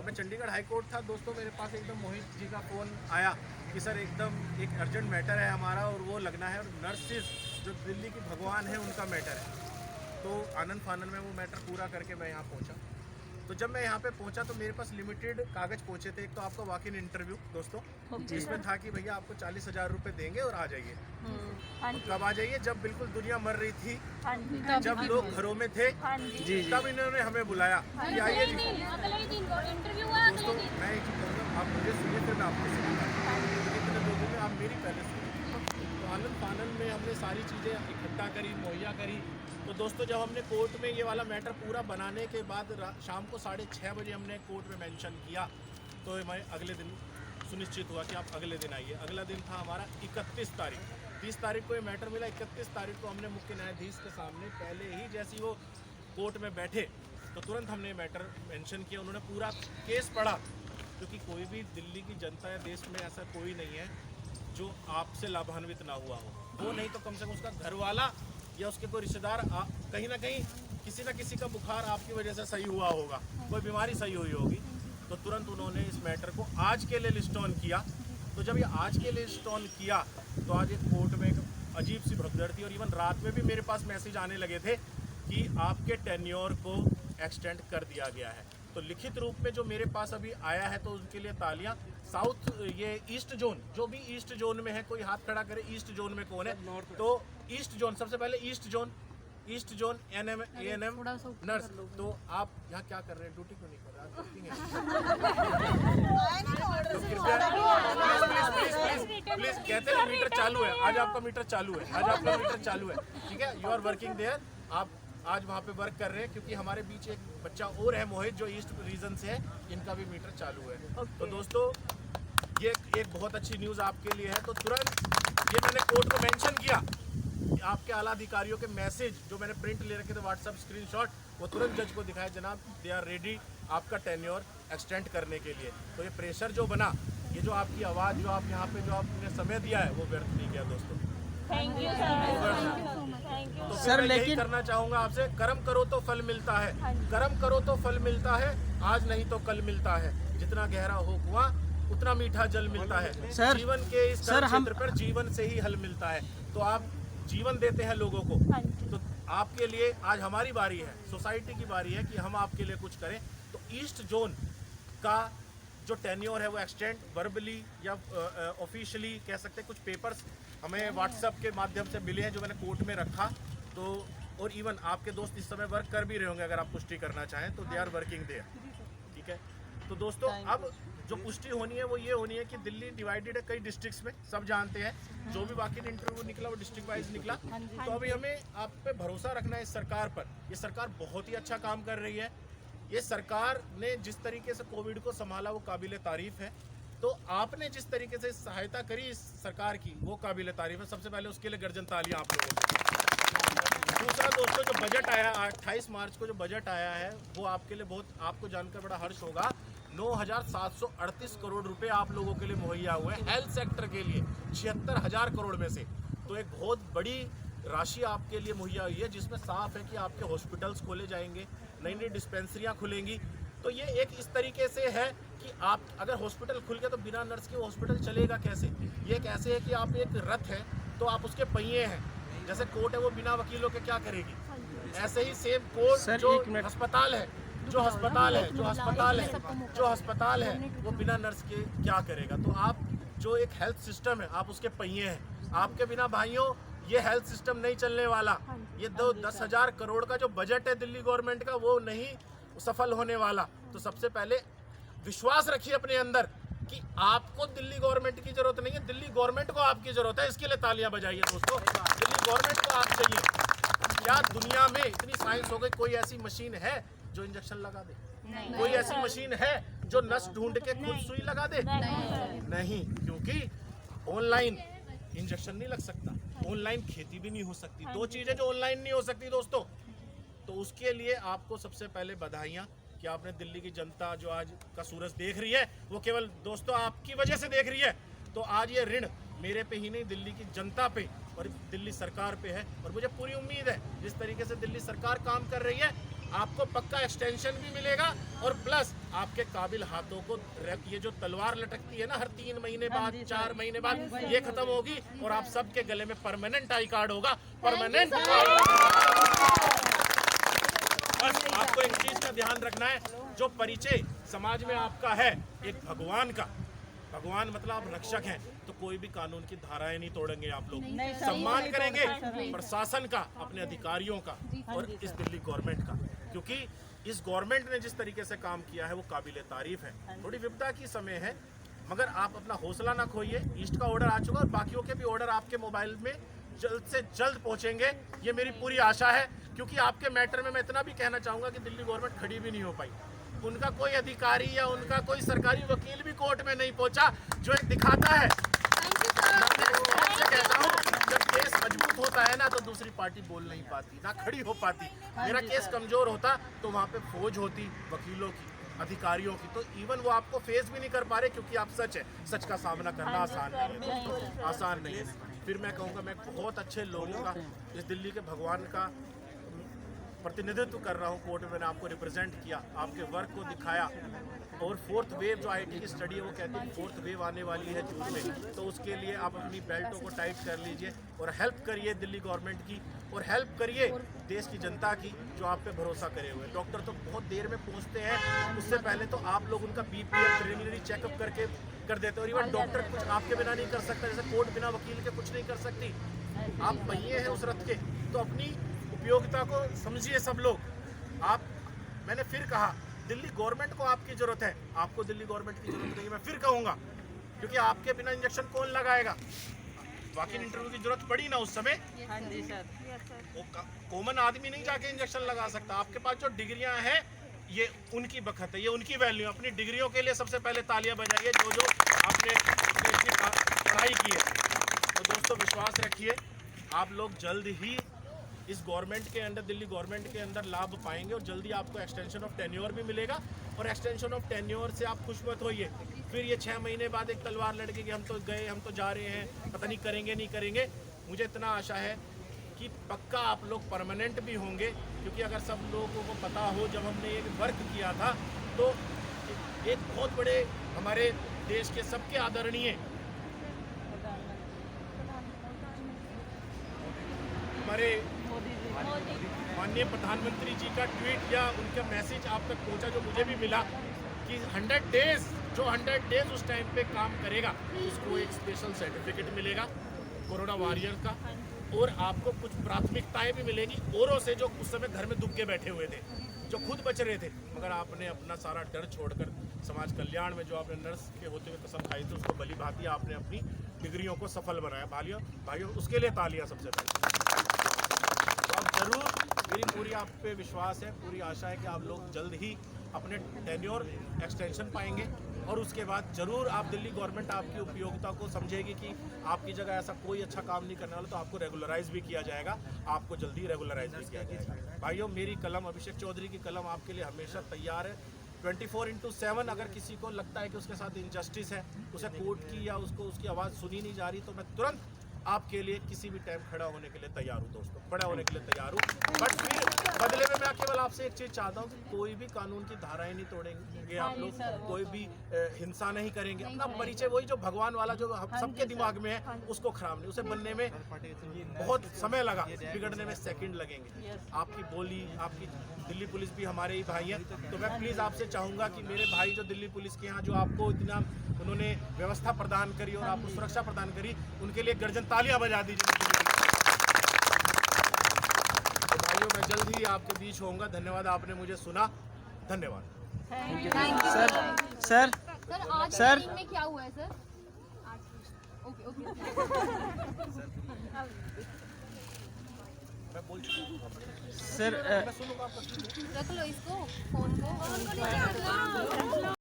मैं Chandigarh high court था दोस्तों, मेरे पास एकदम मोहित जी का फ़ोन आया कि सर एकदम एक अर्जेंट मैटर है हमारा और वो लगना है, और नर्सिस जो दिल्ली की भगवान है उनका मैटर है। तो आनंद फानन में वो मैटर पूरा करके मैं यहाँ पहुँचा। तो जब मैं यहाँ पे पहुँचा तो मेरे पास लिमिटेड कागज़ पहुँचे थे। एक तो आपका वॉक इन इंटरव्यू दोस्तों, जिसमें था कि भैया आपको 40,000 रुपये देंगे और आ जाइए। तो कब आ जाइए? जब बिल्कुल दुनिया मर रही थी, जब लोग घरों में थे, तब इन्होंने हमें बुलाया कि आइए जी। दोस्तों मैं एक चीज़ कहूँगा, आप मुझे सुनिए फिर मैं आपको सुनूँगा। इतने लोगों में आप मेरी पहले सुनिए। तो आनंद फानन में हमने सारी चीज़ें इकट्ठा करी, मुहैया करी। तो दोस्तों जब हमने कोर्ट में ये वाला मैटर पूरा बनाने के बाद शाम को 6:30 बजे हमने कोर्ट में मेंशन किया, तो मैं अगले दिन सुनिश्चित हुआ कि आप अगले दिन आइए। अगला दिन था हमारा 31 तारीख। 30 तारीख को ये मैटर मिला, 31 तारीख को हमने मुख्य न्यायाधीश के सामने पहले ही जैसी वो कोर्ट में बैठे तो तुरंत हमने मैटर मेंशन किया। उन्होंने पूरा केस पढ़ा, क्योंकि कोई भी दिल्ली की जनता या देश में ऐसा कोई नहीं है जो आपसे लाभान्वित ना हुआ हो। वो नहीं तो कम से कम उसका घर वाला या उसके कोई रिश्तेदार कहीं ना कहीं किसी न किसी का बुखार आपकी वजह से सही हुआ होगा, कोई बीमारी सही हुई होगी। तो तुरंत उन्होंने इस मैटर को आज के लिए लिस्ट ऑन किया। तो जब ये आज के लिए लिस्ट ऑन किया तो आज एक कोर्ट में एक अजीब सी भगदड़ थी, और इवन रात में भी मेरे पास मैसेज आने लगे थे कि आपके टेन्योर को एक्सटेंड कर दिया गया है। तो लिखित रूप में जो मेरे पास अभी आया है तो उनके लिए तालियां। साउथ ये ईस्ट जोन, जो भी ईस्ट जोन में है, कोई हाथ खड़ा करे ईस्ट जोन में कौन है? तो ईस्ट जोन, सबसे पहले ईस्ट जोन एएनएम नर्स। तो आप यहाँ क्या कर रहे हैं? ड्यूटी क्यों नहीं कर रहे? तो कृपया प्लीज कहते हैं मीटर चालू है, आज आपका मीटर चालू है, आज आपका मीटर चालू है, ठीक है। यू आर वर्किंग देयर, आप आज वहाँ पे वर्क कर रहे हैं, क्योंकि हमारे बीच एक बच्चा और है मोहित जो ईस्ट रीजन से है, इनका भी मीटर चालू है। तो दोस्तों ये एक बहुत अच्छी न्यूज़ आपके लिए है। तो तुरंत ये मैंने कोर्ट को मेंशन किया, आपके आला अधिकारियों के मैसेज जो मैंने प्रिंट ले रखे थे व्हाट्सएप स्क्रीनशॉट, वो तुरंत जज को दिखाया, जनाब दे आर रेडी आपका टेन्योर एक्सटेंड करने के लिए। तो ये प्रेशर जो बना, ये जो आपकी आवाज़ जो आप यहाँ पे जो आपने समय दिया है वो व्यर्थ नहीं गया दोस्तों। Thank you sir. तो सर मैं यही करना चाहूँगा आपसे, कर्म करो तो फल मिलता है, कर्म करो तो फल मिलता है, आज नहीं तो कल मिलता है। जितना गहरा हो कुआं उतना मीठा जल मिलता है। सर, जीवन के इस क्षेत्र पर जीवन से ही हल मिलता है। तो आप जीवन देते हैं लोगों को, तो आपके लिए आज हमारी बारी है, सोसाइटी की बारी है कि हम आपके लिए कुछ करें। तो ईस्ट जोन का जो टेन्योर है वो एक्सटेंड वर्बली या ऑफिशियली कह सकते हैं, कुछ पेपर्स हमें व्हाट्सएप के माध्यम से मिले हैं जो मैंने कोर्ट में रखा। तो और इवन आपके दोस्त इस समय वर्क कर भी रहे होंगे, अगर आप पुष्टि करना चाहें तो दे आर वर्किंग देयर, ठीक है। तो दोस्तों अब जो पुष्टि होनी है वो ये होनी है कि दिल्ली डिवाइडेड है कई डिस्ट्रिक्ट्स में, सब जानते हैं। जो भी बाकी इंटरव्यू निकला वो डिस्ट्रिक्ट वाइज निकला। तो अभी हमें आप पे भरोसा रखना है इस सरकार पर। ये सरकार बहुत ही अच्छा काम कर रही है। ये सरकार ने जिस तरीके से कोविड को संभाला वो काबिले तारीफ है। तो आपने जिस तरीके से सहायता करी इस सरकार की वो काबिले तारीफ है। सबसे पहले उसके लिए गर्जन तालियां आप लोगों को। दूसरा दोस्तों, जो बजट आया 28 मार्च को, जो बजट आया है वो आपके लिए बहुत, आपको जानकर बड़ा हर्ष होगा, 9,738 करोड़ रुपए आप लोगों के लिए मुहैया हुए हैं हेल्थ सेक्टर के लिए, 76,000 करोड़ में से। तो एक बहुत बड़ी राशि आपके लिए मुहैया हुई है, जिसमें साफ है कि आपके हॉस्पिटल्स खोले जाएंगे, नई नई डिस्पेंसरियाँ खुलेंगी। तो ये एक इस तरीके से है कि आप अगर हॉस्पिटल खुल गया तो बिना नर्स के हॉस्पिटल चलेगा कैसे? ये कैसे है कि आप एक रथ है तो आप उसके पहिए हैं, जैसे कोर्ट है वो बिना वकीलों के क्या करेगी, ऐसे ही सेम कोर्ट जो अस्पताल है, जो अस्पताल है वो बिना नर्स के क्या करेगा? तो आप जो एक हेल्थ सिस्टम है आप उसके पहिए हैं। आपके बिना भाइयों ये हेल्थ सिस्टम नहीं चलने वाला। ये 10,000 करोड़ का जो बजट है दिल्ली गवर्नमेंट का वो नहीं सफल होने वाला। तो सबसे पहले विश्वास रखिए अपने अंदर कि आपको दिल्ली गवर्नमेंट की जरूरत नहीं है, दिल्ली गवर्नमेंट को आपकी जरूरत है। इसके लिए तालियां बजाइए दोस्तों। दिल्ली गवर्नमेंट को आप चाहिए। क्या दुनिया में इतनी साइंस हो गई, कोई ऐसी मशीन है जो इंजेक्शन लगा दे? कोई ऐसी मशीन है जो नस ढूंढ के खुद सुई लगा दे? नहीं, क्योंकि ऑनलाइन इंजेक्शन नहीं लग सकता, ऑनलाइन खेती भी नहीं हो सकती। दो चीजें जो ऑनलाइन नहीं हो सकती दोस्तों। तो उसके लिए आपको सबसे पहले बधाइयाँ कि आपने दिल्ली की जनता जो आज का सूरज देख रही है वो केवल दोस्तों आपकी वजह से देख रही है। तो आज ये ऋण मेरे पे ही नहीं, दिल्ली की जनता पे और दिल्ली सरकार पे है। और मुझे पूरी उम्मीद है जिस तरीके से दिल्ली सरकार काम कर रही है आपको पक्का एक्सटेंशन भी मिलेगा और प्लस आपके काबिल हाथों को ये जो तलवार लटकती है ना हर 3 महीने बाद 4 महीने बाद ये खत्म होगी और आप सबके गले में परमानेंट आई कार्ड होगा। परमानेंट बस आपको एक चीज का ध्यान रखना है, जो परिचय समाज में आपका है एक भगवान का, भगवान मतलब आप रक्षक हैं, तो कोई भी कानून की धाराएं नहीं तोड़ेंगे आप लोग, सम्मान करेंगे प्रशासन का, अपने अधिकारियों का और इस दिल्ली गवर्नमेंट का, क्योंकि इस गवर्नमेंट ने जिस तरीके से काम किया है वो काबिले तारीफ है। थोड़ी विपदा की समय है मगर आप अपना हौसला ना खोइए। ईस्ट का ऑर्डर आ चुका और बाकियों के भी ऑर्डर आपके मोबाइल में जल्द से जल्द पहुंचेंगे, ये मेरी पूरी आशा है। क्योंकि आपके मैटर में मैं इतना भी कहना चाहूंगा कि दिल्ली गवर्नमेंट खड़ी भी नहीं हो पाई, उनका कोई अधिकारी या उनका कोई सरकारी वकील भी कोर्ट में नहीं पहुंचा, जो एक दिखाता है। कहता हूँ जब केस मजबूत होता है ना तो दूसरी पार्टी बोल नहीं पाती, ना खड़ी हो पाती। मेरा केस कमजोर होता तो वहाँ पे फौज होती, वकीलों की, अधिकारियों की, तो इवन वो आपको फेस भी नहीं कर पा रहे, क्योंकि आप सच है, सच का सामना करना आसान नहीं है दोस्तों, आसान नहीं है। फिर मैं कहूँगा मैं बहुत अच्छे लोगों का, इस दिल्ली के भगवान का प्रतिनिधित्व कर रहा हूँ। कोर्ट में मैंने आपको रिप्रेजेंट किया, आपके वर्क को दिखाया, और 4th वेव जो आईटी की स्टडी है वो कहती है 4th वेव आने वाली है जून में, तो उसके लिए आप अपनी बेल्टों को टाइट कर लीजिए और हेल्प करिए दिल्ली गवर्नमेंट की, और हेल्प करिए देश की जनता की जो आप पे भरोसा करे हुए। डॉक्टर तो बहुत देर में पहुंचते हैं, उससे पहले तो आप लोग उनका बीपीएफ प्रिलिमिनरी चेकअप करके कर देते, और इवन डॉक्टर कुछ आपके बिना नहीं कर सकता, जैसे कोर्ट बिना वकील के कुछ नहीं कर सकती। आप पहिए हैं उस रथ के, तो अपनी उपयोगिता को समझिए सब लोग। आप, मैंने फिर कहा दिल्ली गवर्नमेंट को आपकी जरूरत है, आपको दिल्ली गवर्नमेंट की जरूरत नहीं, मैं फिर कहूंगा, क्योंकि आपके बिना इंजेक्शन कौन लगाएगा। बाकी इंटरव्यू की जरूरत पड़ी ना उस समय, हाँ जी सर, वो कॉमन आदमी नहीं जाके इंजेक्शन लगा सकता। आपके पास जो डिग्रियां हैं ये उनकी बखत है, ये उनकी वैल्यू। अपनी डिग्रियों के लिए सबसे पहले तालियां बजाइए जो आपने इतनी पढ़ाई की है। तो दोस्तों विश्वास रखिए, आप लोग जल्द ही इस गवर्नमेंट के अंदर, दिल्ली गवर्नमेंट के अंदर लाभ पाएंगे, और जल्दी आपको एक्सटेंशन ऑफ टेन्योर भी मिलेगा। और एक्सटेंशन ऑफ टेन्योर से आप खुश मत होइए, फिर ये 6 महीने बाद एक तलवार लटके कि हम तो गए, हम तो जा रहे हैं, पता नहीं करेंगे नहीं करेंगे। मुझे इतना आशा है कि पक्का आप लोग परमानेंट भी होंगे, क्योंकि अगर सब लोगों को पता हो, जब हमने एक वर्क किया था तो एक बहुत बड़े हमारे देश के सबके आदरणीय हमारे माननीय प्रधानमंत्री जी का ट्वीट या उनका मैसेज आप तक पहुंचा, जो मुझे भी मिला कि 100 डेज, जो 100 डेज उस टाइम पे काम करेगा उसको एक स्पेशल सर्टिफिकेट मिलेगा कोरोना वॉरियर का, और आपको कुछ प्राथमिकताएं भी मिलेगी औरों से जो उस समय घर में दुब के बैठे हुए थे, जो खुद बच रहे थे, मगर आपने अपना सारा डर छोड़कर समाज कल्याण में जो आपने नर्स के होते हुए कसम खाई थी, उसको भली भांति आपने अपनी डिग्रियों को सफल बनाया। भाइयों उसके लिए तालियां सबसे पहले। तो आप जरूर, मेरी पूरी आप पे विश्वास है, पूरी आशा है कि आप लोग जल्द ही अपने टेन्योर एक्सटेंशन पाएंगे, और उसके बाद जरूर आप, दिल्ली गवर्नमेंट आपकी उपयोगिता को समझेगी कि आपकी जगह ऐसा कोई अच्छा काम नहीं करने वाला, तो आपको रेगुलराइज भी किया जाएगा, आपको जल्दी रेगुलराइज भी किया जाएगा। भाइयों मेरी कलम, अभिषेक चौधरी की कलम आपके लिए हमेशा तैयार है। 24/7 अगर किसी को लगता है कि उसके साथ इनजस्टिस है, उसे कोर्ट की या उसको उसकी आवाज़ सुनी नहीं जा रही, तो मैं तुरंत आपके लिए किसी भी टाइम खड़ा होने के लिए तैयार हूँ दोस्तों, खड़ा होने के लिए तैयार हूँ। बट फिर बदले में मैं केवल आपसे एक चीज़ चाहता हूँ कि कोई भी कानून की धाराएं नहीं तोड़ेंगे आप लोग, कोई भी हिंसा नहीं करेंगे। अपना परिचय वही जो भगवान वाला जो सबके दिमाग में है उसको खराब नहीं, उसे बनने में बहुत समय लगा, बिगड़ने में सेकंड लगेंगे। आपकी बोली, आपकी दिल्ली पुलिस भी हमारे ही भाई हैं, तो मैं प्लीज़ आपसे चाहूँगा कि मेरे भाई जो दिल्ली पुलिस के यहाँ जो आपको इतना उन्होंने व्यवस्था प्रदान करी और आपको सुरक्षा प्रदान करी, उनके लिए गर्जन तालियां बजा दीजिए। तो भाइयों मैं जल्द ही आपके बीच होऊंगा। धन्यवाद, आपने मुझे सुना, धन्यवाद। सर आज मीटिंग में क्या हुआ है सर? ओके मैं बोल चुका हूँ सर, मैं सुनूंगा आपका। रख लो इसको, फोन को।